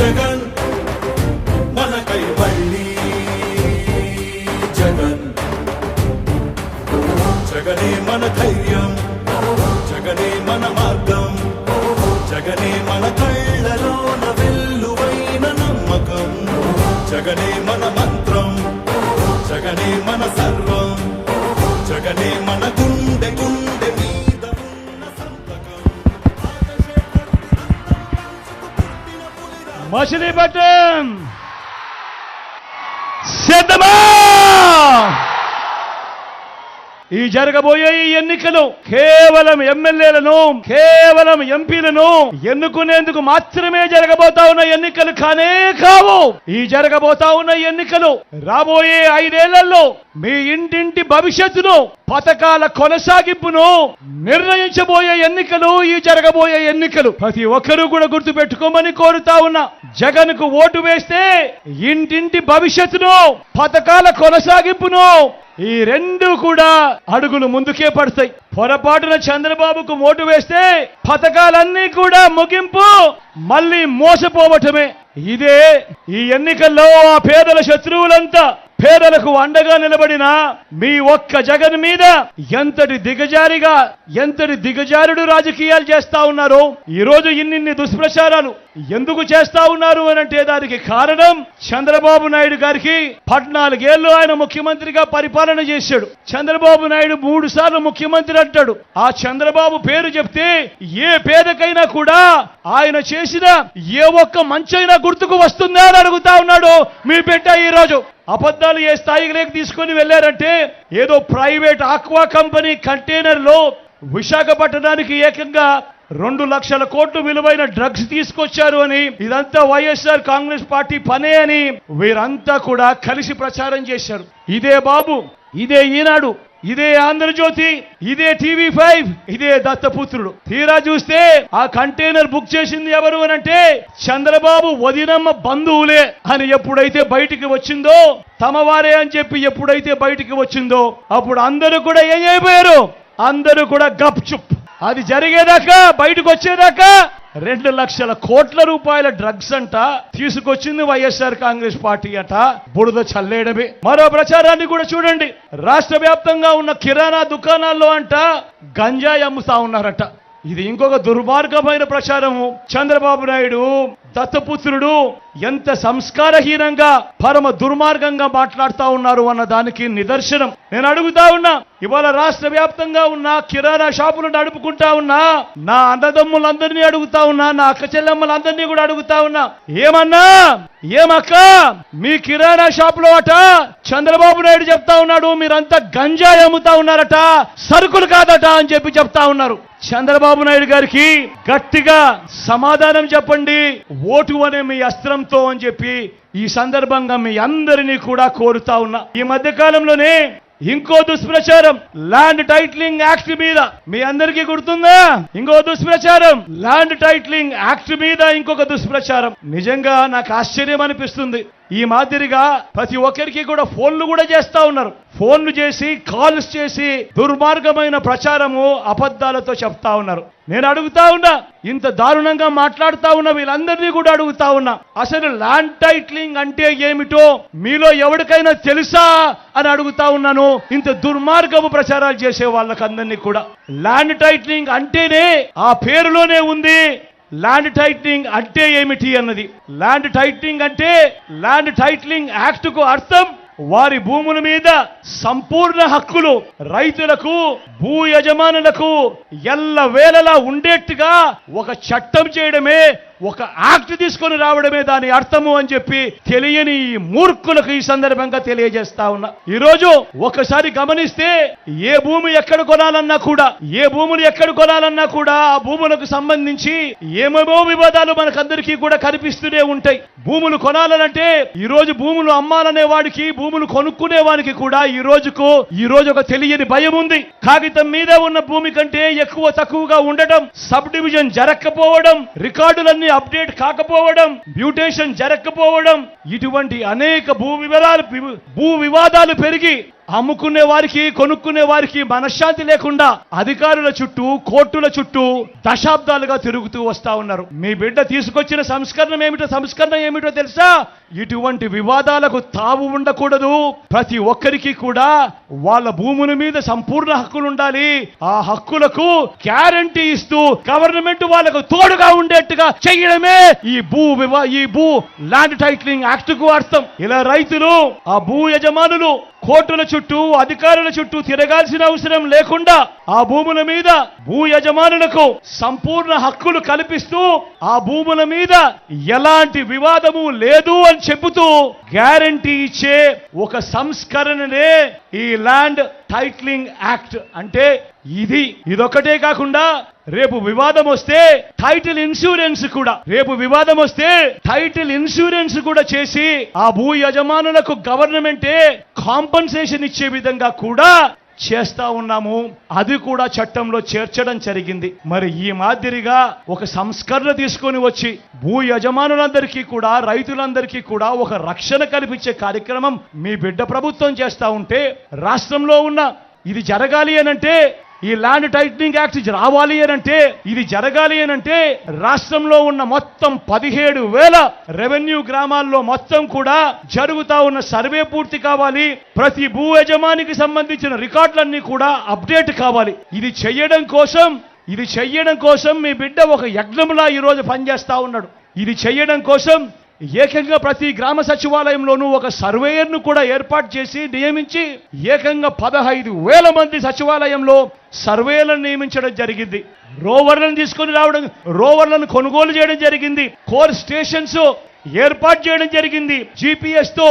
జగన్ మనకై మళ్ళీ జగన్. జగనే మన ధైర్యం, జగనే మన మార్గం, జగనే మన కళ్ళలోన వెల్లువైన నమ్మకం, జగనే మన మంత్రం, జగనే మన సర్వం, జగనే మన గుండె గుండె మీద ఉన్న సంతకం. మచిలీపట్నం సిద్ధమా? ఈ జరగబోయే ఈ ఎన్నికలు కేవలం ఎమ్మెల్యేలను, కేవలం ఎంపీలను ఎన్నుకునేందుకు మాత్రమే జరగబోతా ఉన్న ఎన్నికలు కానే కావు. ఈ జరగబోతా ఉన్న ఎన్నికలు రాబోయే 5 ఏళ్లలో మీ ఇంటింటి భవిష్యత్తును, పథకాల కొనసాగింపును నిర్ణయించబోయే ఎన్నికలు ఈ జరగబోయే ఎన్నికలు. ప్రతి ఒక్కరూ కూడా గుర్తు పెట్టుకోమని కోరుతా ఉన్నా. జగన్ కు ఓటు వేస్తే ఇంటింటి భవిష్యత్తును, పథకాల కొనసాగింపును ఈ 2 కూడా అడుగులు ముందుకే పడతాయి. పొరపాటున చంద్రబాబుకు ఓటు వేస్తే పథకాలన్నీ కూడా ముగింపు, మళ్ళీ మోసపోవటమే. ఇదే ఈ ఎన్నికల్లో ఆ పేదల శత్రువులంతా పేదలకు అండగా నిలబడిన మీ ఒక్క జగన్ మీద ఎంతటి దిగజారుడు రాజకీయాలు చేస్తా ఉన్నారు. ఈ రోజు ఇన్ని దుష్ప్రచారాలు ఎందుకు చేస్తా ఉన్నారు అనంటే దానికి కారణం చంద్రబాబు నాయుడు గారికి 14 ఏళ్లు ఆయన ముఖ్యమంత్రిగా పరిపాలన చేశాడు. చంద్రబాబు నాయుడు 3 సార్లు ముఖ్యమంత్రి అంటాడు. ఆ చంద్రబాబు పేరు చెప్తే ఏ పేదకైనా కూడా ఆయన చేసిన ఏ ఒక్క మంచైనా గుర్తుకు వస్తుందా అని అడుగుతా ఉన్నాడు మీ బిడ్డ. ఈ రోజు అబద్ధాలు ఏ స్థాయికి తీసుకొని వెళ్లారంటే ఏదో ప్రైవేట్ ఆక్వా కంపెనీ కంటైనర్ లో విశాఖపట్నానికి ఏకంగా 2 లక్షల కోట్లు విలువైన డ్రగ్స్ తీసుకొచ్చారు అని, ఇదంతా వైఎస్ఆర్ కాంగ్రెస్ పార్టీ పనే అని వీరంతా కూడా కలిసి ప్రచారం చేశారు. ఇదే బాబు, ఇదే ఈనాడు, ఇదే ఆంధ్రజ్యోతి, ఇదే TV5, ఇదే దత్తపుత్రుడు. తీరా చూస్తే ఆ కంటైనర్ బుక్ చేసింది ఎవరు అనంటే చంద్రబాబు వదినమ్మ బంధువులే అని ఎప్పుడైతే బయటికి వచ్చిందో, తమవారే అని చెప్పి ఎప్పుడైతే బయటికి వచ్చిందో అప్పుడు అందరూ కూడా ఏం అయిపోయారు? అందరూ కూడా గప్ చుప్. అది జరిగేదాకా, బయటకు వచ్చేదాకా 2 లక్షల కోట్ల రూపాయల డ్రగ్స్ అంట తీసుకొచ్చింది వైఎస్ఆర్ కాంగ్రెస్ పార్టీ అట. బురద చల్లేయడమే. మరో ప్రచారాన్ని కూడా చూడండి. రాష్ట్ర వ్యాప్తంగా ఉన్న కిరాణా దుకాణాల్లో అంట గంజాయి అమ్ముతా ఉన్నారట. ఇది ఇంకొక దుర్మార్గమైన ప్రచారము. చంద్రబాబు నాయుడు దత్తపుత్రుడు ఎంత సంస్కారహీనంగా, పరమ దుర్మార్గంగా మాట్లాడుతూ ఉన్నారు అన్న దానికి నిదర్శనం. నేను అడుగుతా ఉన్నా, ఇవాళ రాష్ట్ర వ్యాప్తంగా ఉన్న కిరాణా షాపులు నడుపుకుంటా ఉన్నా నా అన్నదమ్ములందరినీ అడుగుతా ఉన్నా, నా అక్క చెల్లెమ్మలందరినీ కూడా అడుగుతా ఉన్నా, ఏమన్నా, ఏమక్క, మీ కిరాణా షాపులో అట చంద్రబాబు నాయుడు చెప్తా ఉన్నాడు మీరంతా గంజాయి అమ్ముతా ఉన్నారట, సరుకులు కాదట అని చెప్పి చెప్తా ఉన్నారు. చంద్రబాబు నాయుడు గారికి గట్టిగా సమాధానం చెప్పండి ఓటు అనే మీ అస్త్రంతో అని చెప్పి ఈ సందర్భంగా మీ అందరినీ కూడా కోరుతా ఉన్నా. ఈ మధ్య కాలంలోనే ఇంకో దుష్ప్రచారం, ల్యాండ్ టైటిలింగ్ యాక్ట్ మీద, మీ అందరికీ గుర్తుందా? ఇంకో దుష్ప్రచారం, ల్యాండ్ టైటిలింగ్ యాక్ట్ మీద ఇంకొక దుష్ప్రచారం. నిజంగా నాకు ఆశ్చర్యం అనిపిస్తుంది. ఈ మాదిరిగా ప్రతి ఒక్కరికి కూడా ఫోన్లు కూడా చేస్తా ఉన్నారు. ఫోన్లు చేసి, కాల్స్ చేసి దుర్మార్గమైన ప్రచారము, అబద్ధాలతో చెప్తా ఉన్నారు. నేను అడుగుతా ఉన్నా, ఇంత దారుణంగా మాట్లాడుతా ఉన్న వీళ్ళందరినీ కూడా అడుగుతా ఉన్నా, అసలు ల్యాండ్ టైటిలింగ్ అంటే ఏమిటో మీలో ఎవరికైనా తెలుసా అని అడుగుతా ఉన్నాను. ఇంత దుర్మార్గపు ప్రచారాలు చేసే వాళ్ళకందరినీ కూడా. ల్యాండ్ టైటిలింగ్ అంటేనే ఆ పేరులోనే ఉంది ల్యాండ్ టైటిలింగ్ అంటే ఏమిటి అన్నది. ల్యాండ్ టైటిలింగ్ అంటే, ల్యాండ్ టైటిలింగ్ యాక్ట్ కు అర్థం వారి భూముల మీద సంపూర్ణ హక్కులు రైతులకు, భూ యజమానులకు ఎల్లవేళలా ఉండేట్టుగా ఒక చట్టం చేయడమే, ఒక యాక్ట్ తీసుకొని రావడమే దాని అర్థము అని చెప్పి తెలియని ఈ మూర్ఖులకు ఈ సందర్భంగా తెలియజేస్తా ఉన్నా. ఈరోజు ఒకసారి గమనిస్తే ఏ భూమి ఎక్కడ కొనాలన్నా కూడా, ఏ భూములు ఎక్కడ కొనాలన్నా కూడా ఆ భూములకు సంబంధించి ఏమేమో వివాదాలు మనకందరికీ కూడా కనిపిస్తూనే ఉంటాయి. భూములు కొనాలనంటే ఈ రోజు భూములు అమ్మాలనే వాడికి, భూములు కొనుక్కునే వాడికి కూడా ఈ రోజు ఒక తెలియని భయం ఉంది. కాగితం మీద ఉన్న భూమి కంటే ఎక్కువ తక్కువగా ఉండటం, సబ్ డివిజన్ జరగకపోవడం, రికార్డులన్నీ అప్డేట్ కాకపోవడం, మ్యూటేషన్ జరగకపోవడం, ఇటువంటి అనేక భూ వివాదాలు పెరిగి అమ్ముకునే వారికి కొనుక్కునే వారికి మనశ్శాంతి లేకుండా అధికారుల చుట్టూ కోర్టుల చుట్టూ దశాబ్దాలుగా తిరుగుతూ వస్తా ఉన్నారు. మీ బిడ్డ తీసుకొచ్చిన సంస్కరణ ఏమిటో తెలుసా? ఇటువంటి వివాదాలకు తావు ఉండకూడదు. ప్రతి ఒక్కరికి కూడా వాళ్ళ భూముల మీద సంపూర్ణ హక్కులు ఉండాలి. ఆ హక్కులకు గ్యారంటీ ఇస్తూ గవర్నమెంట్ వాళ్ళకు తోడుగా ఉండేట్టుగా చేయడమే ఈ భూ ల్యాండ్ టైటిలింగ్ యాక్ట్ కు అర్థం. ఇలా రైతులు, ఆ భూ యజమానులు కోర్టుల చుట్టూ అధికారుల చుట్టూ తిరగాల్సిన అవసరం లేకుండా ఆ భూముల మీద భూ యజమానులకు సంపూర్ణ హక్కులు కల్పిస్తూ ఆ భూముల మీద ఎలాంటి వివాదము లేదు అని చెబుతూ గ్యారంటీ ఇచ్చే ఒక సంస్కరణనే ఈ ల్యాండ్ టైటిలింగ్ యాక్ట్. అంటే ఇదొక్కటే కాకుండా రేపు వివాదం వస్తే టైటిల్ ఇన్సూరెన్స్ కూడా చేసి ఆ భూ యజమానులకు గవర్నమెంటే కాంపన్సేషన్ ఇచ్చే విధంగా కూడా చేస్తా ఉన్నాము. అది కూడా చట్టంలో చేర్చడం జరిగింది. మరి ఈ మాదిరిగా ఒక సంస్కరణ తీసుకొని వచ్చి భూ యజమానులందరికీ కూడా, రైతులందరికీ కూడా ఒక రక్షణ కల్పించే కార్యక్రమం మీ బిడ్డ ప్రభుత్వం చేస్తా ఉంటే, రాష్ట్రంలో ఉన్న ఇది జరగాలి అనంటే, ఈ ల్యాండ్ టైటిలింగ్ యాక్ట్ రావాలి అనంటే, ఇది జరగాలి అనంటే రాష్ట్రంలో ఉన్న మొత్తం 17,000 రెవెన్యూ గ్రామాల్లో మొత్తం కూడా జరుగుతా ఉన్న సర్వే పూర్తి కావాలి. ప్రతి భూ యజమానికి సంబంధించిన రికార్డులన్నీ కూడా అప్డేట్ కావాలి. ఇది చెయ్యడం కోసం మీ బిడ్డ ఒక యజ్ఞంలా ఈరోజు పనిచేస్తా ఉన్నాడు. ఇది చెయ్యడం కోసం ఏకంగా ప్రతి గ్రామ సచివాలయంలోనూ ఒక సర్వేయర్ను కూడా ఏర్పాటు చేసి నియమించి ఏకంగా 15,000 మంది సచివాలయంలో సర్వేలను నియమించడం జరిగింది. రోవర్లను తీసుకొని రావడం, రోవర్లను కొనుగోలు చేయడం జరిగింది. కోర్ స్టేషన్స్ ఏర్పాటు చేయడం జరిగింది. GPS తో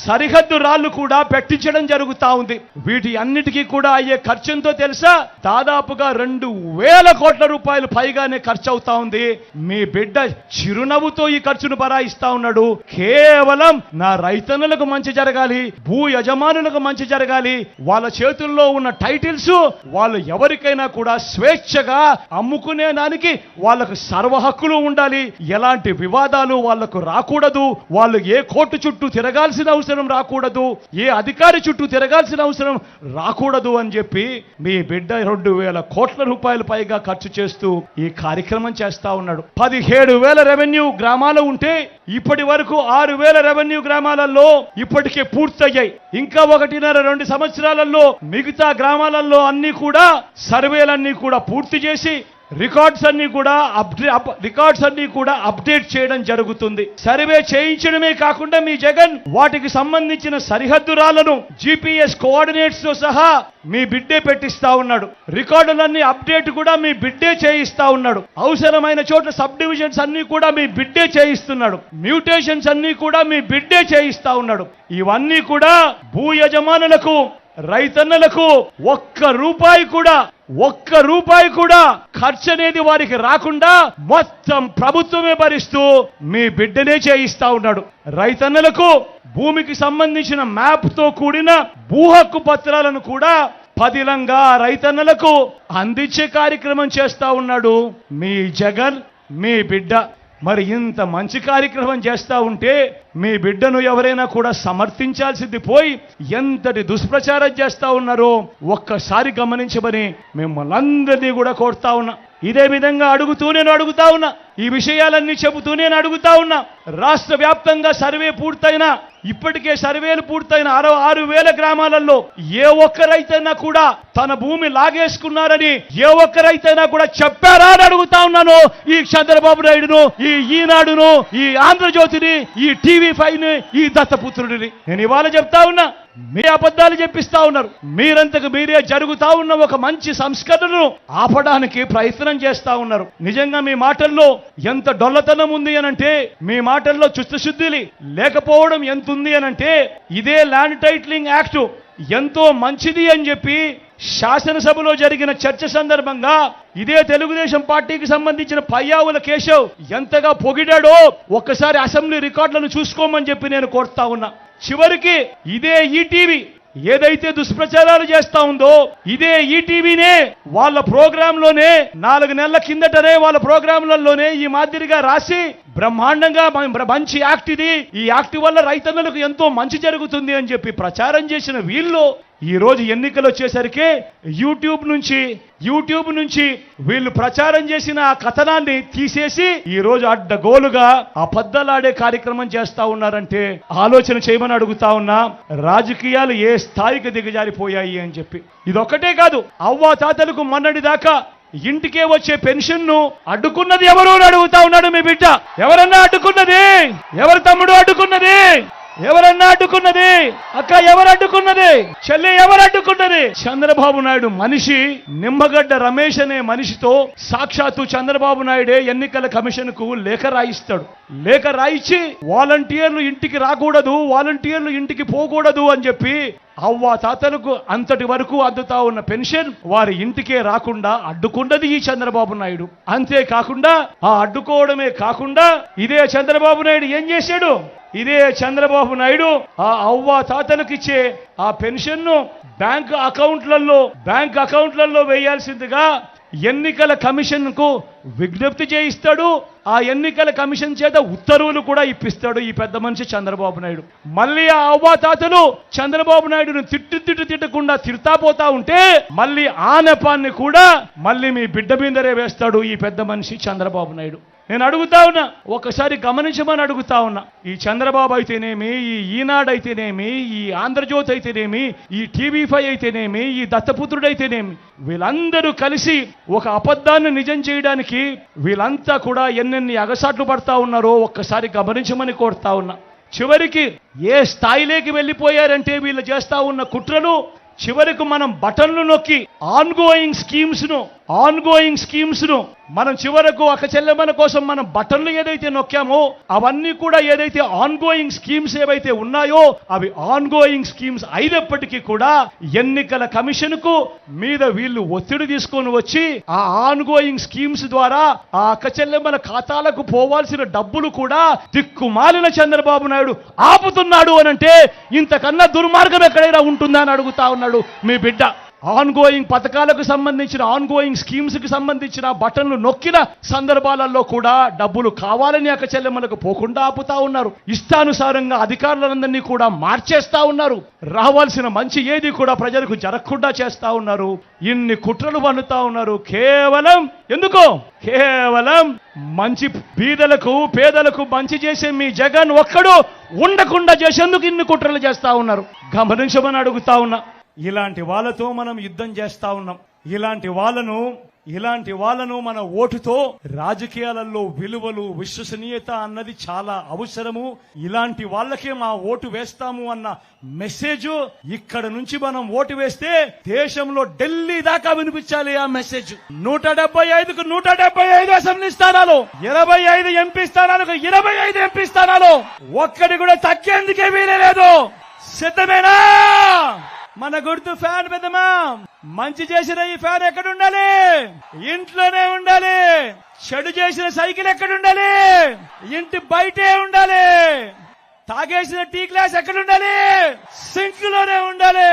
సరిహద్దు రాళ్లు కూడా పెట్టించడం జరుగుతా ఉంది. వీటి అన్నిటికీ కూడా అయ్యే ఖర్చు ఎంతో తెలుసా? దాదాపుగా 2,000 కోట్ల రూపాయలు పైగానే ఖర్చు అవుతా ఉంది. మీ బిడ్డ చిరునవ్వుతో ఈ ఖర్చును భరాయిస్తా ఉన్నాడు. కేవలం నా రైతన్నులకు మంచి జరగాలి, భూ యజమానులకు మంచి జరగాలి, వాళ్ళ చేతుల్లో ఉన్న టైటిల్స్ వాళ్ళు ఎవరికైనా కూడా స్వేచ్ఛగా అమ్ముకునే దానికి వాళ్ళకు సర్వ హక్కులు ఉండాలి. ఎలాంటి వివాదాలు వాళ్లకు రాకూడదు. వాళ్ళు ఏ కోర్టు చుట్టూ తిరగాల్సిన అవసరం రాకూడదు, ఏ అధికారి చుట్టూ తిరగాల్సిన అవసరం రాకూడదు అని చెప్పి మీ బిడ్డ 2,000 కోట్ల రూపాయలు పైగా ఖర్చు చేస్తూ ఈ కార్యక్రమం చేస్తా ఉన్నాడు. 17,000 రెవెన్యూ గ్రామాలు ఉంటే ఇప్పటి వరకు 6,000 రెవెన్యూ గ్రామాలలో ఇప్పటికే పూర్తయ్యాయి. ఇంకా 1.5-2 సంవత్సరాలలో మిగతా గ్రామాలలో అన్ని కూడా సర్వేలన్నీ కూడా పూర్తి చేసి రికార్డ్స్ అన్ని కూడా అప్డేట్ చేయడం జరుగుతుంది. సర్వే చేయించడమే కాకుండా మీ జగన్ వాటికి సంబంధించిన సరిహద్దు రాళ్లను GPS కోఆర్డినేట్స్ తో సహా మీ బిడ్డే పెట్టిస్తా ఉన్నాడు. రికార్డులన్నీ అప్డేట్ కూడా మీ బిడ్డే చేయిస్తా ఉన్నాడు. అవసరమైన చోట్ల సబ్ డివిజన్స్ అన్ని కూడా మీ బిడ్డే చేయిస్తున్నాడు. మ్యూటేషన్స్ అన్ని కూడా మీ బిడ్డే చేయిస్తా ఉన్నాడు. ఇవన్నీ కూడా భూ యజమానులకు, రైతన్నలకు ఒక్క రూపాయి కూడా ఖర్చు అనేది వారికి రాకుండా మొత్తం ప్రభుత్వమే భరిస్తూ మీ బిడ్డనే చేయిస్తా ఉన్నాడు. రైతన్నలకు భూమికి సంబంధించిన మ్యాప్ తో కూడిన భూ హక్కు పత్రాలను కూడా పదిలంగా రైతన్నలకు అందించే కార్యక్రమం చేస్తా ఉన్నాడు మీ జగన్, మీ బిడ్డ. మరి ఇంత మంచి కార్యక్రమం చేస్తా ఉంటే మీ బిడ్డను ఎవరైనా కూడా సమర్థించాల్సింది పోయి ఎంతటి దుష్ప్రచారం చేస్తా ఉన్నారో ఒక్కసారి గమనించమని మిమ్మల్ని అందరినీ కూడా కోరుతా ఉన్నా. ఇదే విధంగా అడుగుతా ఉన్నా, ఈ విషయాలన్నీ చెబుతూ నేను అడుగుతా ఉన్నా. రాష్ట్ర వ్యాప్తంగా సర్వే పూర్తయినా, ఇప్పటికే సర్వేలు పూర్తయిన 6,000 గ్రామాలలో ఏ ఒక్క రైతైనా కూడా తన భూమి లాగేసుకున్నారని ఏ ఒక్క రైతైనా కూడా చెప్పారా అని అడుగుతా ఉన్నాను. ఈ చంద్రబాబు నాయుడును, ఈ ఈనాడును, ఈ ఆంధ్రజ్యోతిని, ఈ TV5ని, ఈ దత్తపుత్రుడిని నేను ఇవాళ చెప్తా ఉన్నా. మీ అబద్ధాలు చెప్పిస్తా ఉన్నారు. మీరంతకు మీరే జరుగుతా ఉన్న ఒక మంచి సంస్కరణను ఆపడానికి ప్రయత్నం చేస్తా ఉన్నారు. నిజంగా మీ మాటల్లో ఎంత డొల్లతనం ఉంది అనంటే, మీ మాటల్లో చిత్తశుద్ధి లేకపోవడం ఎంత ఉంది అనంటే, ఇదే ల్యాండ్ టైటిలింగ్ యాక్ట్ ఎంతో మంచిది అని చెప్పి శాసనసభలో జరిగిన చర్చ సందర్భంగా ఇదే తెలుగుదేశం పార్టీకి సంబంధించిన పయ్యావుల కేశవ్ ఎంతగా పొగిడాడో ఒక్కసారి అసెంబ్లీ రికార్డులను చూసుకోమని చెప్పి నేను కోరుతా ఉన్నా. చివరికి ఇదే ఈటీవీ ఏదైతే దుష్ప్రచారాలు చేస్తా ఉందో, ఇదే ఈటీవీనే వాళ్ళ ప్రోగ్రాంలోనే 4 నెలల కిందటనే వాళ్ళ ప్రోగ్రాంలలోనే ఈ మాదిరిగా రాసి బ్రహ్మాండంగా మంచి యాక్ట్ ఇది, ఈ యాక్ట్ వల్ల రైతన్నలకు ఎంతో మంచి జరుగుతుంది అని చెప్పి ప్రచారం చేసిన వీళ్ళు ఈ రోజు ఎన్నికలు వచ్చేసరికి యూట్యూబ్ నుంచి వీళ్ళు ప్రచారం చేసిన ఆ కథనాన్ని తీసేసి ఈ రోజు అడ్డగోలుగా అబద్ధాలాడే కార్యక్రమం చేస్తా ఉన్నారంటే ఆలోచన చేయమని అడుగుతా ఉన్నా. రాజకీయాలు ఏ స్థాయికి దిగజారిపోయాయి అని చెప్పి. ఇదొక్కటే కాదు, అవ్వా తాతలకు మొన్నటి దాకా ఇంటికే వచ్చే పెన్షన్ ను అడ్డుకున్నది ఎవరు అని అడుగుతా ఉన్నాడు మీ బిడ్డ. ఎవరన్నా అడ్డుకున్నది? ఎవరు తమ్ముడు అడ్డుకున్నది? ఎవరన్నా అడ్డుకున్నది? అక్క ఎవరు అడ్డుకున్నది? చెల్లి ఎవరు అడ్డుకున్నది? చంద్రబాబు నాయుడు మనిషి నిమ్మగడ్డ రమేష్ అనే మనిషితో సాక్షాత్తు చంద్రబాబు నాయుడే ఎన్నికల కమిషన్ కు లేఖ రాయిస్తాడు. లేఖ రాయించి వాలంటీర్లు ఇంటికి రాకూడదు, వాలంటీర్లు ఇంటికి పోకూడదు అని చెప్పి అవ్వా తాతలకు అంతటి వరకు అందుతా ఉన్న పెన్షన్ వారి ఇంటికే రాకుండా అడ్డుకున్నది ఈ చంద్రబాబు నాయుడు. అంతేకాకుండా ఆ అడ్డుకోవడమే కాకుండా ఇదే చంద్రబాబు నాయుడు ఏం చేశాడు? ఇదే చంద్రబాబు నాయుడు ఆ అవ్వా తాతలకు ఇచ్చే ఆ పెన్షన్ ను బ్యాంక్ అకౌంట్లలో వేయాల్సిందిగా ఎన్నికల కమిషన్ కు విజ్ఞప్తి చేయిస్తాడు. ఆ ఎన్నికల కమిషన్ చేత ఉత్తర్వులు కూడా ఇప్పిస్తాడు ఈ పెద్ద మనిషి చంద్రబాబు నాయుడు. మళ్ళీ ఆ అవ్వాతాతలు చంద్రబాబు నాయుడును తిట్టకుండా తిడతా పోతా ఉంటే మళ్ళీ ఆ నెపాన్ని కూడా మళ్ళీ మీ బిడ్డ మీదరే వేస్తాడు ఈ పెద్ద మనిషి చంద్రబాబు నాయుడు. నేను అడుగుతా ఉన్నా, ఒకసారి గమనించమని అడుగుతా ఉన్నా. ఈ చంద్రబాబు అయితేనేమి, ఈ ఈనాడు అయితేనేమి, ఈ ఆంధ్రజ్యోతి అయితేనేమి, ఈ TV5 అయితేనేమి, ఈ దత్తపుత్రుడైతేనేమి, వీళ్ళందరూ కలిసి ఒక అబద్ధాన్ని నిజం చేయడానికి వీళ్ళంతా కూడా ఎన్నెన్ని అగసాట్లు పడతా ఉన్నారో ఒక్కసారి గమనించమని కోరుతా ఉన్నా. చివరికి ఏ స్థాయిలోకి వెళ్ళిపోయారంటే వీళ్ళు చేస్తా ఉన్న కుట్రలు, చివరికి మనం బటన్లు నొక్కి ఆన్గోయింగ్ స్కీమ్స్ ను మనం చివరకు ఒక చెల్లెమ్మల కోసం మనం బటన్లు ఏదైతే నొక్కామో అవన్నీ కూడా ఏదైతే ఆన్గోయింగ్ స్కీమ్స్ ఏవైతే ఉన్నాయో అవి ఆన్గోయింగ్ స్కీమ్స్ అయినప్పటికీ కూడా ఎన్నికల కమిషన్ కు మీద వీళ్ళు ఒత్తిడి తీసుకొని వచ్చి ఆ ఆన్గోయింగ్ స్కీమ్స్ ద్వారా ఆ అక్క చెల్లెమ్మల ఖాతాలకు పోవాల్సిన డబ్బులు కూడా దిక్కుమాలిన చంద్రబాబు నాయుడు ఆపుతున్నాడు అనంటే ఇంతకన్నా దుర్మార్గం ఎక్కడైనా ఉంటుందా అని అడుగుతా ఉన్నాడు మీ బిడ్డ. ఆన్గోయింగ్ పథకాలకు సంబంధించిన ఆన్గోయింగ్ స్కీమ్స్ కి సంబంధించిన బటన్లు నొక్కిన సందర్భాలలో కూడా డబ్బులు కావాలని అక్క చెల్లెమ్మలకు పోకుండా ఆపుతా ఉన్నారు. ఇష్టానుసారంగా అధికారులందరినీ కూడా మార్చేస్తా ఉన్నారు. రావాల్సిన మంచి ఏది కూడా ప్రజలకు జరగకుండా చేస్తా ఉన్నారు. ఇన్ని కుట్రలు పన్నుతా ఉన్నారు. కేవలం మంచి పేదలకు మంచి చేసే మీ జగన్ ఒక్కడు ఉండకుండా చేసేందుకు ఇన్ని కుట్రలు చేస్తా ఉన్నారు. గమనించమని అడుగుతా ఉన్నా. ఇలాంటి వాళ్ళతో మనం యుద్ధం చేస్తా ఉన్నాం. ఇలాంటి వాళ్ళను మన ఓటుతో రాజకీయాలలో విలువలు, విశ్వసనీయత అన్నది చాలా అవసరము. ఇలాంటి వాళ్ళకే మా ఓటు వేస్తాము అన్న మెసేజ్ ఇక్కడ నుంచి మనం ఓటు వేస్తే దేశంలో ఢిల్లీ దాకా వినిపించాలి ఆ మెసేజ్. 175కు 175 అసెంబ్లీ స్థానాలు, 25 ఎంపీ స్థానాలకు 25 ఎంపీ స్థానాలు, ఒక్కడి కూడా తగ్గేందుకే వీలే లేదు. సిద్ధమేనా? మన గుర్తు ఫ్యాన్ పెద్దమా. మంచి చేసిన ఈ ఫ్యాన్ ఎక్కడ ఉండాలి? ఇంట్లోనే ఉండాలి. చెడు చేసిన సైకిల్ ఎక్కడ ఉండాలి? ఇంటి బయటే ఉండాలి. తాగేసిన టీ గ్లాస్ ఎక్కడ ఉండాలి? సింక్ లోనే ఉండాలి.